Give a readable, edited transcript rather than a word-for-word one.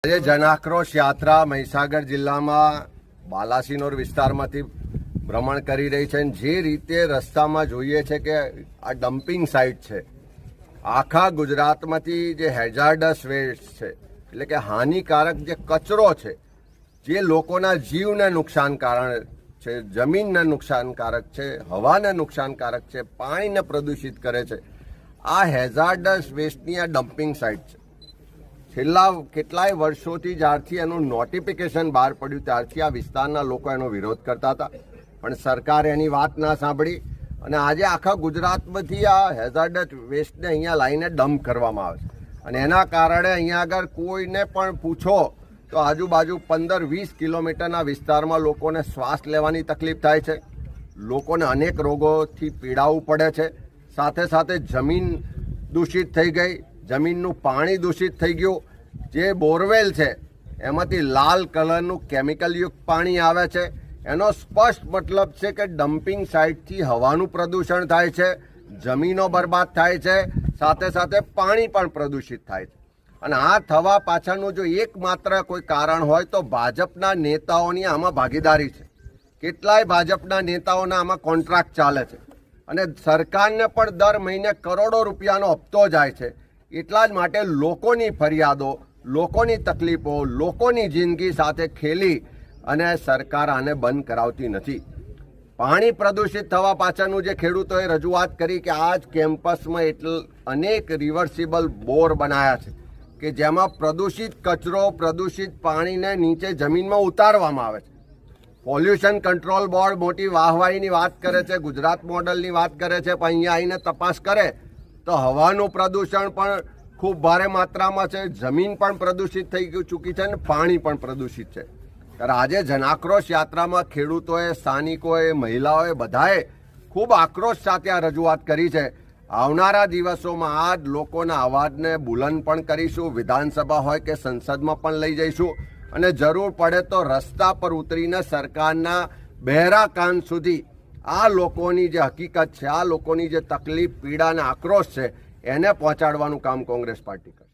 આજે જનાક્રોશ યાત્રા મહીસાગર જિલ્લામાં બાલાસિનોર વિસ્તારમાંથી ભ્રમણ કરી રહી છે. જે રીતે રસ્તામાં જોઈએ છે કે આ ડમ્પિંગ સાઇટ છે, આખા ગુજરાતમાંથી જે હેઝાર્ડસ વેસ્ટ છે, એટલે કે હાનિકારક જે કચરો છે, જે લોકોના જીવને નુકસાનકારક છે, જમીનને નુકસાનકારક છે, હવાને નુકસાનકારક છે, પાણીને પ્રદૂષિત કરે છે, આ હેઝાર્ડસ વેસ્ટની આ ડમ્પિંગ સાઇટ છે. છેલ્લા કેટલાય વર્ષોથી જ્યારથી એનું નોટિફિકેશન બહાર પડ્યું ત્યારથી આ વિસ્તારના લોકો એનો વિરોધ કરતા હતા, પણ સરકારે એની વાત ના સાંભળી અને આજે આખા ગુજરાતમાંથી આ હેઝાર્ડસ વેસ્ટને અહીંયા લાવીને ડમ્પ કરવામાં આવે છે. અને એના કારણે અહીંયા આગળ કોઈને પણ પૂછો તો આજુબાજુ 15-20 કિલોમીટરના વિસ્તારમાં લોકોને શ્વાસ લેવાની તકલીફ થાય છે, લોકોને અનેક રોગોથી પીડાવું પડે છે. સાથે સાથે જમીન દૂષિત થઈ ગઈ, જમીનનું પાણી દૂષિત થઈ ગયું. જે બોરવેલ છે એમાંથી લાલ કલરનું કેમિકલયુક્ત પાણી આવે છે. એનો સ્પષ્ટ મતલબ છે કે ડમ્પિંગ સાઇટથી હવાનું પ્રદૂષણ થાય છે, જમીનો બરબાદ થાય છે, સાથે સાથે પાણી પણ પ્રદૂષિત થાય છે. અને આ થવા પાછળનું જો એકમાત્ર કોઈ કારણ હોય તો ભાજપના નેતાઓની આમાં ભાગીદારી છે. કેટલાય ભાજપના નેતાઓના આમાં કોન્ટ્રાક્ટ ચાલે છે અને સરકારને પણ દર મહિને કરોડો રૂપિયાનો હપ્તો જાય છે. એટલા જ માટે લોકોની ફરિયાદો, લોકોની તકલીફો, લોકોની જિંદગી સાથે ખેલી અને સરકાર આને બંધ કરાવતી નથી. પાણી પ્રદૂષિત થવા પાછળનું જે ખેડૂતોએ રજૂઆત કરી કે આ જ કેમ્પસમાં અનેક રિવર્સિબલ બોર બનાવ્યા છે કે જેમાં પ્રદૂષિત કચરો, પ્રદૂષિત પાણીને નીચે જમીનમાં ઉતારવામાં આવે છે. પોલ્યુશન કંટ્રોલ બોર્ડ મોટી વાહવાહીની વાત કરે છે, ગુજરાત મોડલની વાત કરે છે, પણ અહીંયા આવીને તપાસ કરે તો હવાનું પ્રદૂષણ પણ ખૂબ ભારે માત્રામાં છે, જમીન પણ પ્રદૂષિત થઈ ચૂકી છે અને પાણી પણ પ્રદૂષિત છે. ત્યારે આજે જનાક્રોશ યાત્રામાં ખેડૂતોએ, સ્થાનિકોએ, મહિલાઓએ બધાએ ખૂબ આક્રોશ સાથે આ રજૂઆત કરી છે. આવનારા દિવસોમાં આ જ લોકોના અવાજને બુલંદ પણ કરીશું, વિધાનસભા હોય કે સંસદમાં પણ લઈ જઈશું અને જરૂર પડે તો રસ્તા પર ઉતરીને સરકારના બહેરા કાન સુધી આ લોકોની જે હકીકત છે, આ લોકોની જે તકલીફ, પીડા અને આક્રોશ છે એને પહોંચાડવાનું કામ કોંગ્રેસ પાર્ટી કરશે.